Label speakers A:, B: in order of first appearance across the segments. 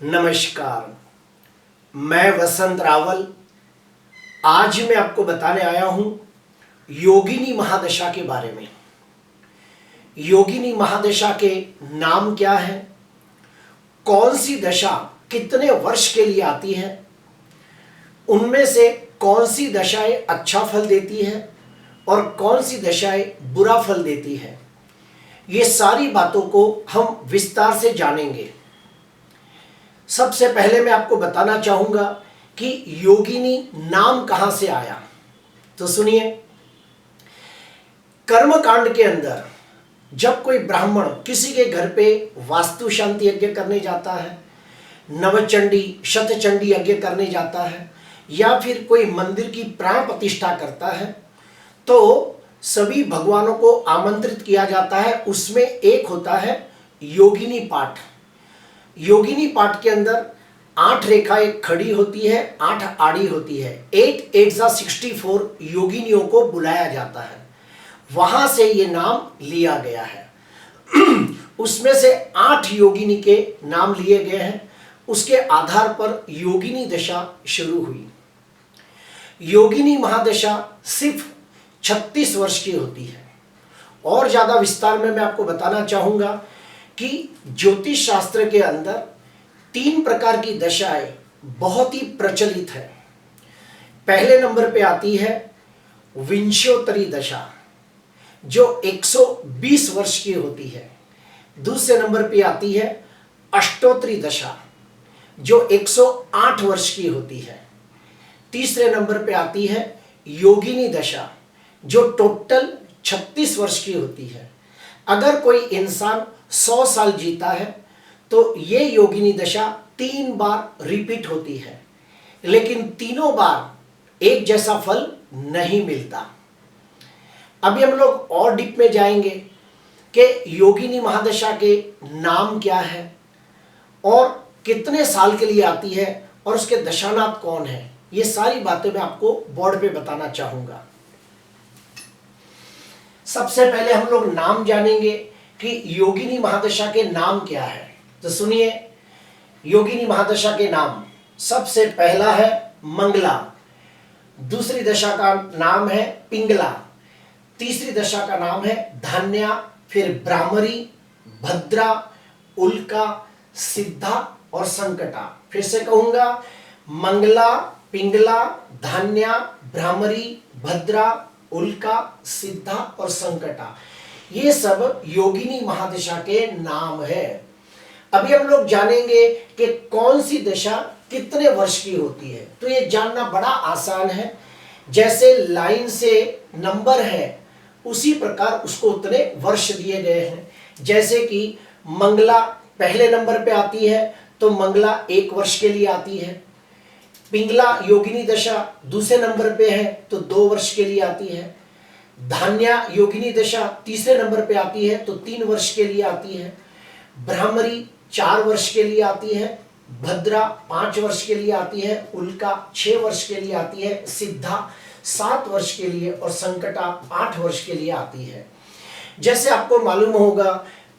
A: नमस्कार, मैं वसंत रावल। आज मैं आपको बताने आया हूं योगिनी महादशा के बारे में। योगिनी महादशा के नाम क्या है, कौन सी दशा कितने वर्ष के लिए आती है, उनमें से कौन सी दशाएं अच्छा फल देती है और कौन सी दशाएं बुरा फल देती है, ये सारी बातों को हम विस्तार से जानेंगे। सबसे पहले मैं आपको बताना चाहूंगा कि योगिनी नाम कहां से आया। तो सुनिए, कर्मकांड के अंदर जब कोई ब्राह्मण किसी के घर पे वास्तु शांति यज्ञ करने जाता है, नवचंडी शतचंडी यज्ञ करने जाता है, या फिर कोई मंदिर की प्राण प्रतिष्ठा करता है, तो सभी भगवानों को आमंत्रित किया जाता है। उसमें एक होता है योगिनी पाठ। योगिनी पाठ के अंदर 8 रेखाएं खड़ी होती है, 8 आड़ी होती है। 8 8 64 योगिनियों को बुलाया जाता है, वहां से ये नाम लिया गया है। उसमें से 8 योगिनी के नाम लिए गए हैं, उसके आधार पर योगिनी दशा शुरू हुई। योगिनी महादशा सिर्फ 36 वर्ष की होती है। और ज्यादा विस्तार में मैं आपको बताना चाहूंगा कि ज्योतिष शास्त्र के अंदर 3 प्रकार की दशाएं बहुत ही प्रचलित है। पहले नंबर पे आती है विंशोत्तरी दशा, जो 120 वर्ष की होती है। दूसरे नंबर पे आती है अष्टोत्तरी दशा, जो 108 वर्ष की होती है। तीसरे नंबर पे आती है योगिनी दशा, जो टोटल 36 वर्ष की होती है। अगर कोई इंसान 100 साल जीता है तो ये योगिनी दशा 3 बार रिपीट होती है, लेकिन तीनों बार एक जैसा फल नहीं मिलता। अभी हम लोग और डीप में जाएंगे कि योगिनी महादशा के नाम क्या है और कितने साल के लिए आती है और उसके दशानाथ कौन है। ये सारी बातें मैं आपको बोर्ड पे बताना चाहूंगा। सबसे पहले हम लोग नाम जानेंगे कि योगिनी महादशा के नाम क्या है। तो सुनिए, योगिनी महादशा के नाम, सबसे पहला है मंगला, दूसरी दशा का नाम है पिंगला, तीसरी दशा का नाम है धान्या, फिर ब्राह्मरी, भद्रा, उल्का, सिद्धा और संकटा। फिर से कहूंगा, मंगला, पिंगला, धान्या, ब्राह्मरी, भद्रा, उल्का, सिद्धा और संकटा, ये सब योगिनी महादशा के नाम है। अभी हम लोग जानेंगे कि कौन सी दशा कितने वर्ष की होती है। तो ये जानना बड़ा आसान है। जैसे लाइन से नंबर है, उसी प्रकार उसको उतने वर्ष दिए गए हैं। जैसे कि मंगला पहले नंबर पे आती है तो मंगला 1 वर्ष के लिए आती है। पिंगला योगिनी दशा दूसरे नंबर पे है तो 2 वर्ष के लिए आती है। धान्या योगिनी दशा तीसरे नंबर पे आती है तो 3 वर्ष के लिए आती है। ब्राह्मरी 4 वर्ष के लिए आती है। भद्रा 5 वर्ष के लिए आती है। उल्का 6 वर्ष के लिए आती है। सिद्धा 7 वर्ष के लिए और संकटा 8 वर्ष के लिए आती है। जैसे आपको मालूम होगा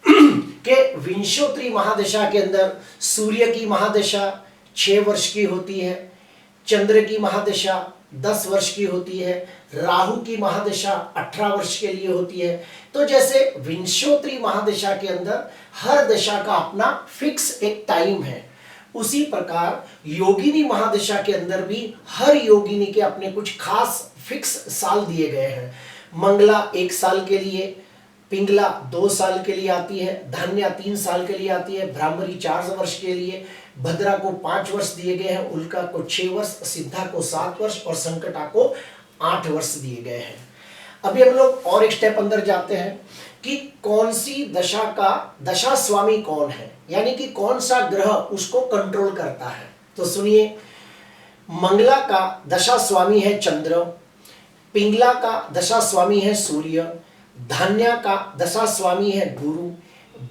A: कि विंशोत्तरी महादशा के अंदर सूर्य की महादशा 6 वर्ष की होती है, चंद्र की महादशा 10 वर्ष की होती है, राहु की महादशा 18 वर्ष के लिए होती है। तो जैसे विंशोत्तरी महादशा के अंदर हर दशा का अपना फिक्स एक टाइम है, उसी प्रकार योगिनी महादशा के अंदर भी हर योगिनी के अपने कुछ खास फिक्स साल दिए गए हैं। मंगला 1 साल के लिए, पिंगला 2 साल के लिए आती है, धान्या 3 साल के लिए आती है, ब्राह्मरी 4 वर्ष के लिए, भद्रा को 5 वर्ष दिए गए हैं, उल्का को 6 वर्ष, सिद्धा को 7 वर्ष और संकटा को 8 वर्ष दिए गए हैं। अभी हम लोग और एक स्टेप अंदर जाते हैं कि कौन सी दशा का दशा स्वामी कौन है, यानी कि कौन सा ग्रह उसको कंट्रोल करता है। तो सुनिए, मंगला का दशा स्वामी है चंद्र, पिंगला का दशा स्वामी है सूर्य, धान्या का दशा स्वामी है गुरु,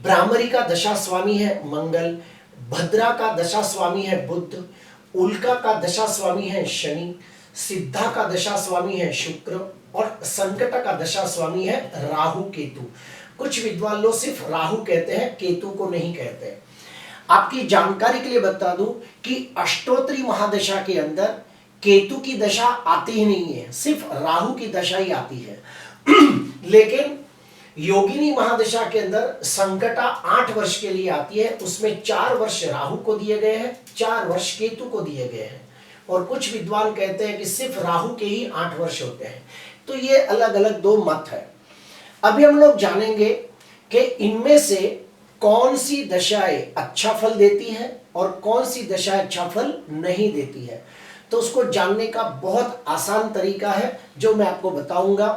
A: ब्राह्मरी का दशा स्वामी है मंगल, भद्रा का दशा स्वामी है बुध, उल्का का दशा स्वामी है शनि, सिद्धा का दशा स्वामी है शुक्र और संकट का दशा स्वामी है राहु केतु। कुछ विद्वान लोग सिर्फ राहु कहते हैं, केतु को नहीं कहते। आपकी जानकारी के लिए बता दूं कि अष्टोत्तरी महादशा के अंदर केतु की दशा आती ही नहीं है, सिर्फ राहु की दशा ही आती है। लेकिन योगिनी महादशा के अंदर संकटा 8 वर्ष के लिए आती है, उसमें 4 वर्ष राहु को दिए गए हैं, 4 वर्ष केतु को दिए गए हैं। और कुछ विद्वान कहते हैं कि सिर्फ राहु के ही 8 वर्ष होते हैं। तो ये अलग अलग 2 मत है। अभी हम लोग जानेंगे कि इनमें से कौन सी दशाएं अच्छा फल देती है और कौन सी दशाएं अच्छा फल नहीं देती है। तो उसको जानने का बहुत आसान तरीका है जो मैं आपको बताऊंगा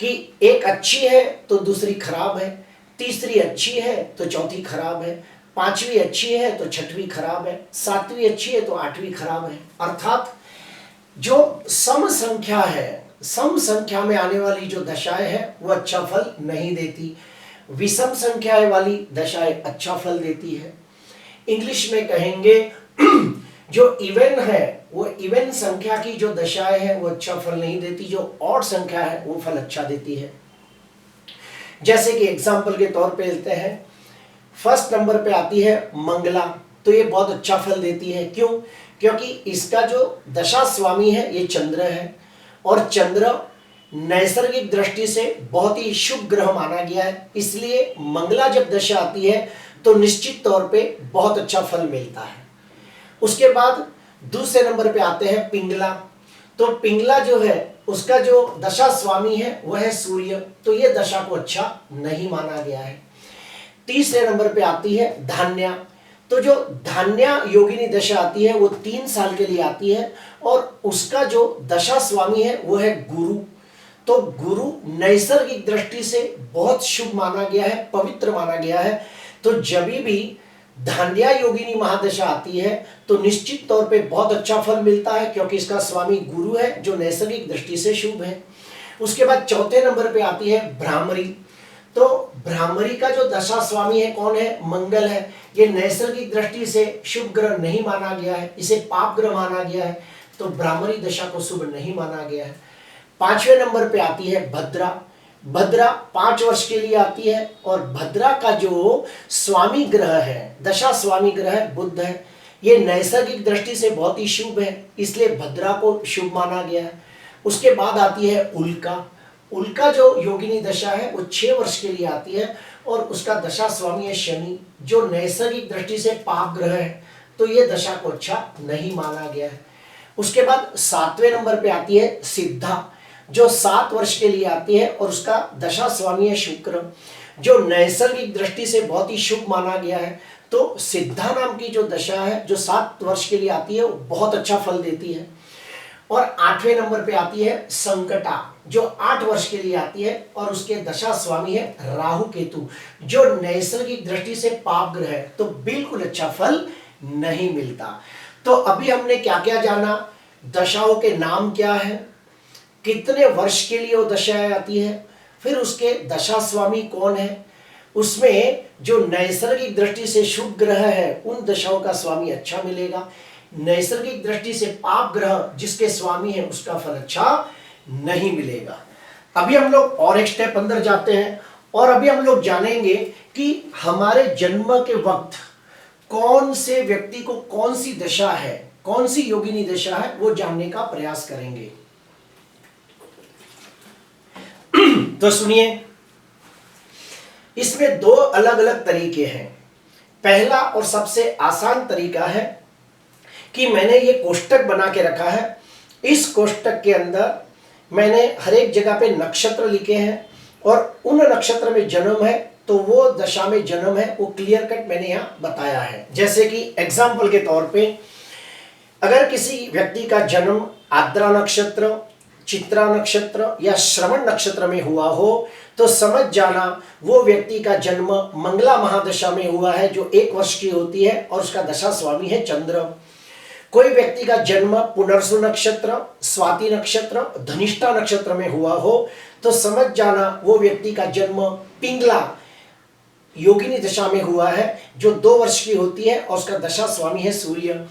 A: कि एक अच्छी है तो दूसरी खराब है, तीसरी अच्छी है तो चौथी खराब है, 5वीं अच्छी है तो 6वीं खराब है, 7वीं अच्छी है तो 8वीं खराब है। अर्थात जो सम संख्या है, सम संख्या में आने वाली जो दशाएं है वो अच्छा फल नहीं देती, विषम संख्या वाली दशाएं अच्छा फल देती है। इंग्लिश में कहेंगे जो इवन है वो इवन संख्या की जो दशाएं है वो अच्छा फल नहीं देती, जो ऑड संख्या है वो फल अच्छा देती है। जैसे कि एग्जांपल के तौर पे लेते हैं, फर्स्ट नंबर पे आती है मंगला, तो ये बहुत अच्छा फल देती है। क्यों? क्योंकि इसका जो दशा स्वामी है ये चंद्र है और चंद्र नैसर्गिक दृष्टि से बहुत ही शुभ ग्रह माना गया है, इसलिए मंगला जब दशा आती है तो निश्चित तौर पे बहुत अच्छा फल मिलता है। उसके बाद दूसरे नंबर पे आते हैं पिंगला, तो पिंगला जो है उसका जो दशा स्वामी है वह है सूर्य, तो ये दशा को अच्छा नहीं माना गया है। तीसरे नंबर पे आती है धान्या, तो जो धान्या योगिनी दशा आती है वो 3 साल के लिए आती है और उसका जो दशा स्वामी है वो है गुरु, तो गुरु नैसर्गिक दृष्टि से बहुत शुभ माना गया है, पवित्र माना गया है। तो जब भी धान्या योगिनी महादशा आती है तो निश्चित तौर पे बहुत अच्छा फल मिलता है क्योंकि इसका स्वामी गुरु है जो नैसर्गिक दृष्टि से शुभ है। उसके बाद चौथे नंबर पे आती है भ्रामरी, तो भ्रामरी का जो दशा स्वामी है कौन है? मंगल है। ये नैसर्गिक दृष्टि से शुभ ग्रह नहीं माना गया है, इसे पाप ग्रह माना गया है, तो भ्रामरी दशा को शुभ नहीं माना गया है। 5वें नंबर पे आती है भद्रा, भद्रा 5 वर्ष के लिए आती है और भद्रा का जो स्वामी ग्रह है, दशा स्वामी ग्रह है बुध है, ये नैसर्गिक दृष्टि से बहुत ही शुभ है, इसलिए भद्रा को शुभ माना गया है। उसके बाद आती है उल्का, उल्का जो योगिनी दशा है वो 6 वर्ष के लिए आती है और उसका दशा स्वामी है शनि, जो नैसर्गिक दृष्टि से पाप ग्रह है, तो ये दशा को अच्छा नहीं माना गया है। उसके बाद 7वें नंबर पे आती है सिद्धा, जो 7 वर्ष के लिए आती है और उसका दशा स्वामी है शुक्र, जो नैसर्गिक दृष्टि से बहुत ही शुभ माना गया है। तो सिद्धा नाम की जो दशा है जो 7 वर्ष के लिए आती है वो बहुत अच्छा फल देती है। और 8वें नंबर पे आती है संकटा, जो 8 वर्ष के लिए आती है और उसके दशा स्वामी है राहु केतु, जो नैसर्गिक दृष्टि से पाप ग्रह है, तो बिल्कुल अच्छा फल नहीं मिलता। तो अभी हमने क्या क्या जाना, दशाओं के नाम क्या है, कितने वर्ष के लिए वो दशाएं आती है, फिर उसके दशा स्वामी कौन है, उसमें जो नैसर्गिक दृष्टि से शुभ ग्रह है उन दशाओं का स्वामी अच्छा मिलेगा, नैसर्गिक दृष्टि से पाप ग्रह जिसके स्वामी है उसका फल अच्छा नहीं मिलेगा। अभी हम लोग और एक स्टेप अंदर जाते हैं और अभी हम लोग जानेंगे कि हमारे जन्म के वक्त कौन से व्यक्ति को कौन सी दशा है, कौन सी योगिनी दशा है, वो जानने का प्रयास करेंगे। तो सुनिए, इसमें 2 अलग अलग तरीके हैं। पहला और सबसे आसान तरीका है कि मैंने ये कोष्टक बना के रखा है, इस कोष्टक के अंदर मैंने हर एक जगह पे नक्षत्र लिखे हैं और उन नक्षत्र में जन्म है तो वो दशा में जन्म है वो क्लियर कट मैंने यहाँ बताया है। जैसे कि एग्जाम्पल के तौर पे अगर किसी व्यक्ति का जन्म आद्रा नक्षत्र, चित्रा नक्षत्र या श्रवण नक्षत्र में हुआ हो तो समझ जाना वो व्यक्ति का जन्म मंगला महादशा में हुआ है जो 1 वर्ष की होती है और उसका दशा स्वामी है चंद्र। कोई व्यक्ति का जन्म पुनर्सु नक्षत्र, स्वाति नक्षत्र, धनिष्ठा नक्षत्र में हुआ हो तो समझ जाना वो व्यक्ति का जन्म पिंगला योगिनी दशा में हुआ है जो 2 वर्ष की होती है और उसका दशा स्वामी है सूर्य।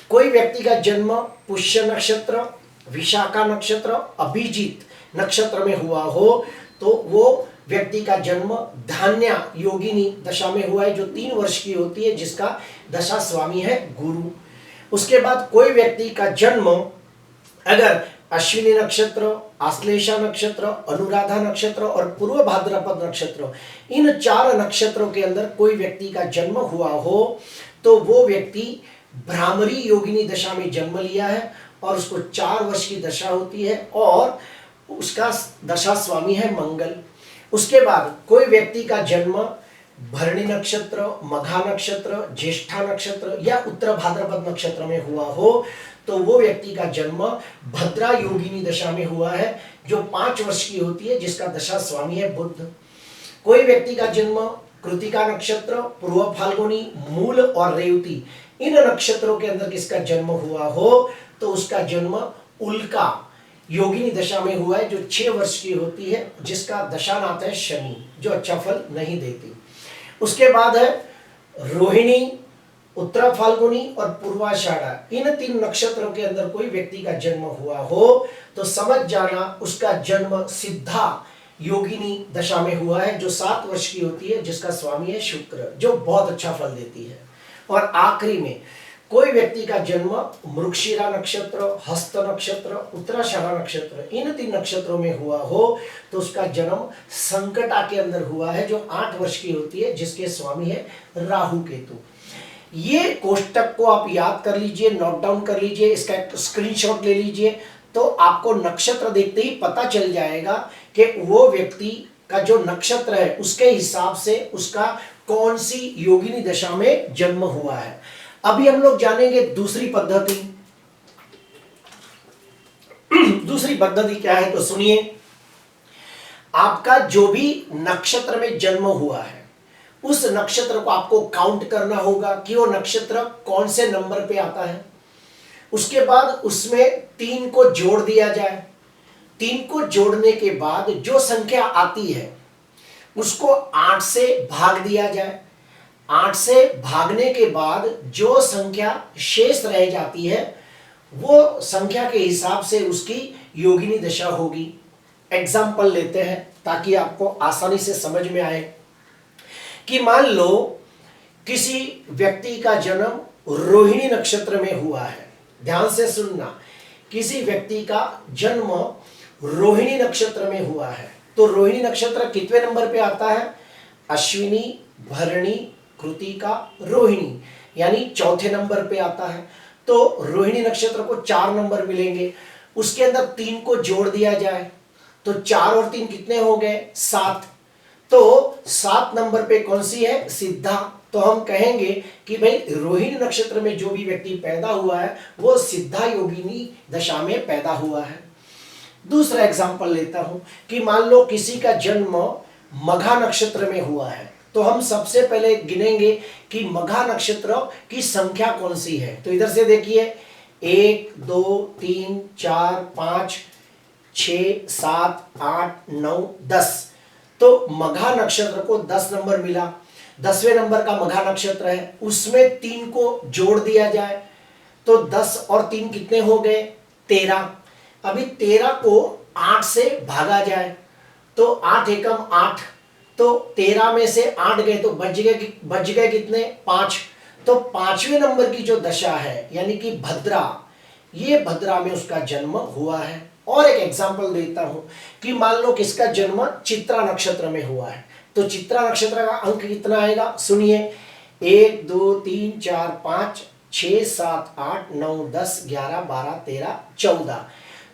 A: कोई व्यक्ति का जन्म पुष्य नक्षत्र, विशाखा नक्षत्र, अभिजीत नक्षत्र में हुआ हो तो वो व्यक्ति का जन्म धान्या योगिनी दशा में हुआ है जो 3 वर्ष की होती है, जिसका दशा स्वामी है गुरु। उसके बाद कोई व्यक्ति का जन्म अगर अश्विनी नक्षत्र, आश्लेषा नक्षत्र, अनुराधा नक्षत्र और पूर्व भाद्रपद नक्षत्र, इन 4 नक्षत्रों के अंदर कोई व्यक्ति का जन्म हुआ हो तो वो व्यक्ति भ्रामरी योगिनी दशा में जन्म लिया है और उसको 4 वर्ष की दशा होती है और उसका दशा स्वामी है मंगल। उसके बाद कोई व्यक्ति का जन्म भरणी नक्षत्र, मघा नक्षत्र, ज्येष्ठा नक्षत्र या उत्तर भाद्रपद नक्षत्र में हुआ हो तो वो व्यक्ति का जन्म भद्रा योगिनी दशा में हुआ है जो 5 वर्ष की होती है, जिसका दशा स्वामी है बुध। कोई व्यक्ति का जन्म कृतिका नक्षत्र, पूर्व फाल्गुनी, मूल और रेवती, इन नक्षत्रों के अंदर किसका जन्म हुआ हो तो उसका जन्म उल्का योगिनी दशा में हुआ है जो 6 वर्ष की होती है, जिसका दशानाथ है शनि, जो अच्छा फल नहीं देती। उसके बाद है रोहिणी, उत्तरा फाल्गुनी और पूर्वाषाढ़ा, इन 3 नक्षत्रों के अंदर कोई व्यक्ति का जन्म हुआ हो तो समझ जाना उसका जन्म सिद्धा योगिनी दशा में हुआ है जो 7 वर्ष की होती है, जिसका स्वामी है शुक्र, जो बहुत अच्छा फल देती है। और आखिरी में कोई व्यक्ति का जन्म मृगशिरा नक्षत्र, हस्त नक्षत्र, उत्तराषाढ़ा नक्षत्र, इन 3 नक्षत्रों में हुआ हो तो उसका जन्म संकटा के अंदर हुआ है जो 8 वर्ष की होती है, जिसके स्वामी है राहु केतु। ये कोष्टक को आप याद कर लीजिए, नोट डाउन कर लीजिए, इसका एक स्क्रीनशॉट ले लीजिए, तो आपको नक्षत्र देखते ही पता चल जाएगा कि वो व्यक्ति का जो नक्षत्र है उसके हिसाब से उसका कौन सी योगिनी दशा में जन्म हुआ है। अभी हम लोग जानेंगे दूसरी पद्धति। दूसरी पद्धति क्या है तो सुनिए। आपका जो भी नक्षत्र में जन्म हुआ है उस नक्षत्र को आपको काउंट करना होगा कि वो नक्षत्र कौन से नंबर पे आता है। उसके बाद उसमें 3 को जोड़ दिया जाए। 3 को जोड़ने के बाद जो संख्या आती है उसको 8 से भाग दिया जाए। 8 से भागने के बाद जो संख्या शेष रह जाती है वो संख्या के हिसाब से उसकी योगिनी दशा होगी। एग्जाम्पल लेते हैं ताकि आपको आसानी से समझ में आए कि मान लो किसी व्यक्ति का जन्म रोहिणी नक्षत्र में हुआ है। ध्यान से सुनना, किसी व्यक्ति का जन्म रोहिणी नक्षत्र में हुआ है तो रोहिणी नक्षत्र कितने नंबर पे आता है? अश्विनी, भरणी, कृतिका, रोहिणी, यानी चौथे नंबर पे आता है। तो रोहिणी नक्षत्र को 4 नंबर मिलेंगे। उसके अंदर 3 को जोड़ दिया जाए तो 4 और 3 कितने हो गए? 7। तो 7 नंबर पे कौन सी है? सिद्धा। तो हम कहेंगे कि भाई रोहिणी नक्षत्र में जो भी व्यक्ति पैदा हुआ है वो सिद्धा योगिनी दशा में पैदा हुआ है। दूसरा एग्जांपल लेता हूं कि मान लो किसी का जन्म मघा नक्षत्र में हुआ है तो हम सबसे पहले गिनेंगे कि मघा नक्षत्र की संख्या कौन सी है। तो इधर से देखिए 1 2 3 4 5 6 7 8 9 10। तो मघा नक्षत्र को 10 नंबर मिला। 10वें नंबर का मघा नक्षत्र है, उसमें 3 को जोड़ दिया जाए तो 10 और 3 कितने हो गए? 13। अभी 13 को 8 से भागा जाए तो 8 एकम 8, तो 13 में से 8 गए तो बच गए कितने? 5। तो 5वें नंबर की जो दशा है यानी कि भद्रा, ये भद्रा में उसका जन्म हुआ है। और एक एग्जांपल देता हूं कि मान लो किसका जन्म चित्रा नक्षत्र में हुआ है तो चित्रा नक्षत्र का अंक कितना आएगा? सुनिए 1 2 3 4 5 6 7 8 9 10 11 12 13 14।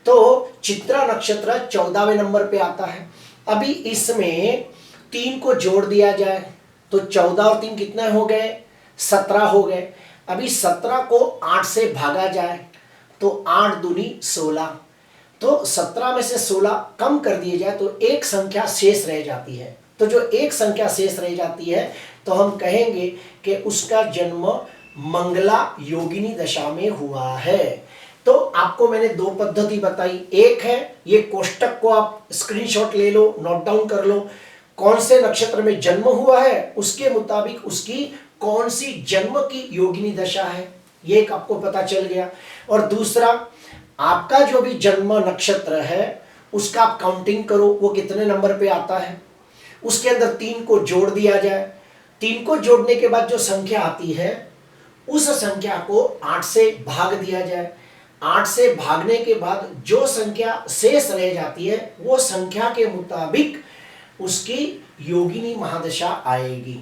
A: तो चित्रा नक्षत्र 14वें नंबर पे आता है। अभी इसमें 3 को जोड़ दिया जाए तो 14 और 3 कितने हो गए? 17 हो गए। अभी 17 को 8 से भागा जाए तो 8 दूनी 16। तो 17 में से 16 कम कर दिए जाए तो एक संख्या शेष रह जाती है। तो जो एक संख्या शेष रह जाती है तो हम कहेंगे कि उसका जन्म मंगला योगिनी दशा में हुआ है। तो आपको मैंने 2 पद्धति बताई। एक है ये कोष्टक को आप स्क्रीनशॉट ले लो, नोट डाउन कर लो, कौन से नक्षत्र में जन्म हुआ है उसके मुताबिक उसकी कौन सी जन्म की योगिनी दशा है, ये एक आपको पता चल गया। और दूसरा, आपका जो भी जन्म नक्षत्र है उसका आप काउंटिंग करो वो कितने नंबर पे आता है। उसके अंदर 3 को जोड़ दिया जाए। 3 को जोड़ने के बाद जो संख्या आती है उस संख्या को 8 से भाग दिया जाए। 8 से भागने के बाद जो संख्या शेष रह जाती है वो संख्या के मुताबिक उसकी योगिनी महादशा आएगी।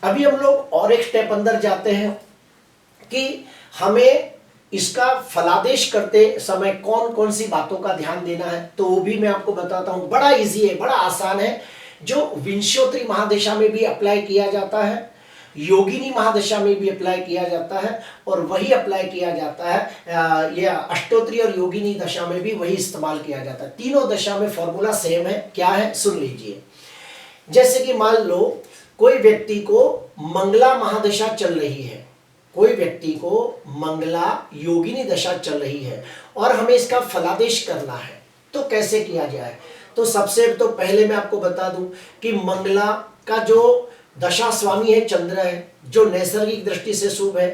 A: अभी हम लोग और एक स्टेप अंदर जाते हैं कि हमें इसका फलादेश करते समय कौन कौन सी बातों का ध्यान देना है, तो वो भी मैं आपको बताता हूं। बड़ा इजी है, बड़ा आसान है, जो विंशोत्तरी महादशा में भी अप्लाई किया जाता है, योगिनी महादशा में भी अप्लाई किया जाता है, और वही अप्लाई किया जाता है या अष्टोत्तरी और योगिनी दशा में भी वही इस्तेमाल किया जाता है। तीनों दशा में फॉर्मूला सेम है। क्या है, सुन लीजिए। जैसे कि मान लो कोई व्यक्ति को मंगला महादशा चल रही है, कोई व्यक्ति को मंगला योगिनी दशा चल रही है और हमें इसका फलादेश करना है, तो कैसे किया जाए? तो सबसे तो पहले मैं आपको बता दूं कि मंगला का जो दशा स्वामी है चंद्र है, जो नैसर्गिक दृष्टि से शुभ है,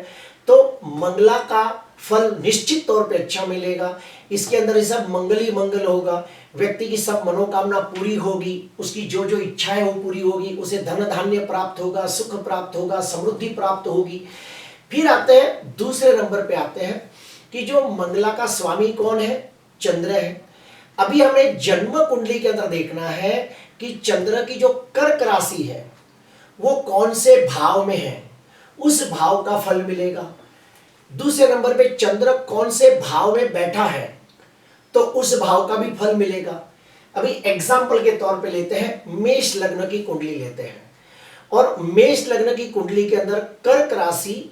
A: तो मंगला का फल निश्चित तौर पे अच्छा मिलेगा। इसके अंदर ये सब मंगल ही मंगल होगा, व्यक्ति की सब मनोकामना पूरी होगी, उसकी जो जो इच्छा है वो पूरी होगी, उसे धन धान्य प्राप्त होगा, सुख प्राप्त होगा, समृद्धि प्राप्त होगी। फिर आते हैं दूसरे नंबर पे आते हैं कि जो मंगला का स्वामी कौन है, चंद्र है। अभी हमें जन्म कुंडली के अंदर देखना है कि चंद्र की जो कर्क राशि है वो कौन से भाव में है, उस भाव का फल मिलेगा। दूसरे नंबर पे चंद्र कौन से भाव में बैठा है तो उस भाव का भी फल मिलेगा। अभी एग्जाम्पल के तौर पे लेते हैं, मेष लग्न की कुंडली लेते हैं, और मेष लग्न की कुंडली के अंदर कर्क राशि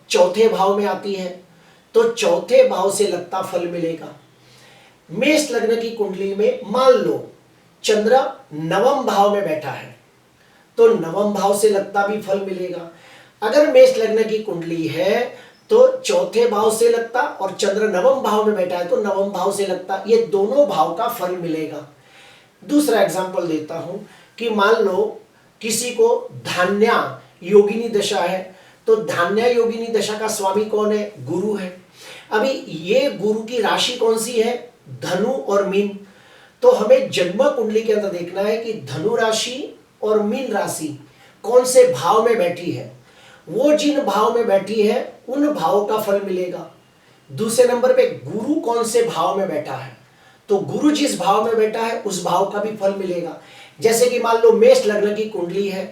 A: चौथे भाव में आती है, तो चौथे भाव से लगता फल मिलेगा। मेष लग्न की कुंडली में मान लो चंद्र नवम भाव में बैठा है, तो नवम भाव से लगता भी फल मिलेगा। अगर मेष लग्न की कुंडली है तो चौथे भाव से लगता, और चंद्र नवम भाव में बैठा है तो नवम भाव से लगता, ये दोनों भाव का फल मिलेगा। दूसरा एग्जांपल देता हूं कि मान लो किसी को धान्या योगिनी दशा है, तो धान्या योगिनी दशा का स्वामी कौन है, गुरु है। अभी ये गुरु की राशि कौन सी है, धनु और मीन। तो हमें जन्म कुंडली के अंदर देखना है कि धनु राशि और मीन राशि कौन से भाव में बैठी है, वो जिन भाव में बैठी है उन भावों का फल मिलेगा। दूसरे नंबर पे गुरु कौन से भाव में बैठा है, तो गुरु जिस भाव में बैठा है उस भाव का भी फल मिलेगा। जैसे कि मान लो मेष लग्न की कुंडली है,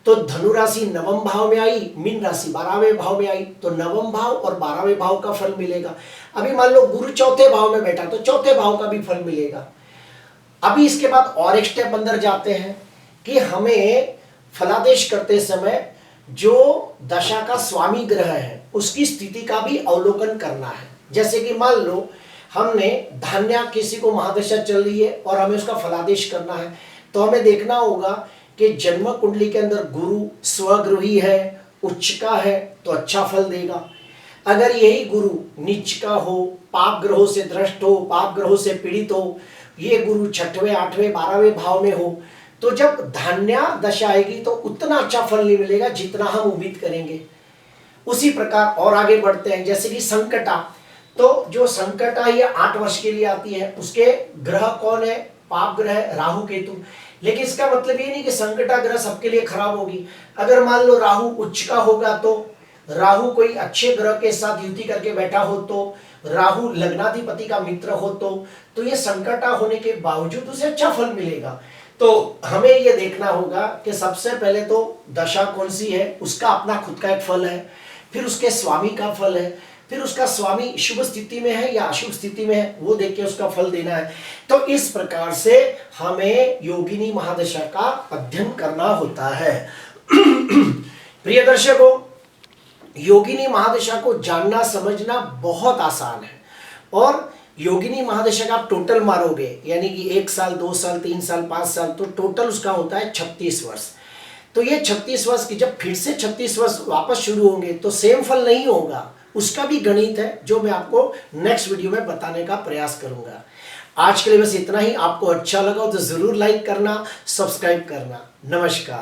A: तो धनु राशि नवम भाव में आई, मीन राशि 12वें भाव में आई, तो नवम भाव और 12वें भाव का फल मिलेगा। अभी मान लो गुरु चौथे भाव में बैठा, तो चौथे भाव का भी फल मिलेगा। अभी इसके बाद और एक स्टेप अंदर जाते हैं कि हमें फलादेश करते समय जो दशा का स्वामी ग्रह है उसकी स्थिति का भी अवलोकन करना है। जैसे कि मान लो हमने धान्या किसी को महादशा चल रही है और हमें उसका फलादेश करना है, तो हमें देखना होगा कि जन्म कुंडली के अंदर गुरु स्वगृही है, उच्च का है, तो अच्छा फल देगा। अगर यही गुरु नीच का हो, पाप ग्रहों से द्रष्ट हो, पाप ग्रहों से पीड़ित हो, ये गुरु 6वें 8वें 12वें भाव में हो, तो जब धान्या दशा आएगी तो उतना अच्छा फल नहीं मिलेगा जितना हम उम्मीद करेंगे। उसी प्रकार और आगे बढ़ते हैं, जैसे कि संकटा, तो जो संकटा ये 8 वर्ष के लिए आती है, उसके ग्रह कौन है, पाप ग्रह राहु केतु। लेकिन इसका मतलब ये नहीं कि संकटा ग्रह सबके लिए खराब होगी। अगर मान लो राहु उच्च का होगा, तो राहु कोई अच्छे ग्रह के साथ युति करके बैठा हो, तो राहु लग्नाधिपति का मित्र हो, तो ये संकटा होने के बावजूद उसे अच्छा फल मिलेगा। तो हमें ये देखना होगा कि सबसे पहले तो दशा कौन सी है उसका अपना खुद का एक फल है, फिर उसके स्वामी का फल है, फिर उसका स्वामी शुभ स्थिति में है या अशुभ स्थिति में है वो देख के उसका फल देना है। तो इस प्रकार से हमें योगिनी महादशा का अध्ययन करना होता है। प्रिय दर्शकों, योगिनी महादशा को जानना समझना बहुत आसान है, और योगिनी महादशा का आप टोटल मारोगे यानी कि 1 साल 2 साल 3 साल 5 साल, तो टोटल उसका होता है 36 वर्ष। तो ये 36 वर्ष की जब फिर से 36 वर्ष वापस शुरू होंगे तो सेम फल नहीं होगा, उसका भी गणित है जो मैं आपको नेक्स्ट वीडियो में बताने का प्रयास करूंगा। आज के लिए बस इतना ही। आपको अच्छा लगा तो जरूर लाइक करना, सब्सक्राइब करना। नमस्कार।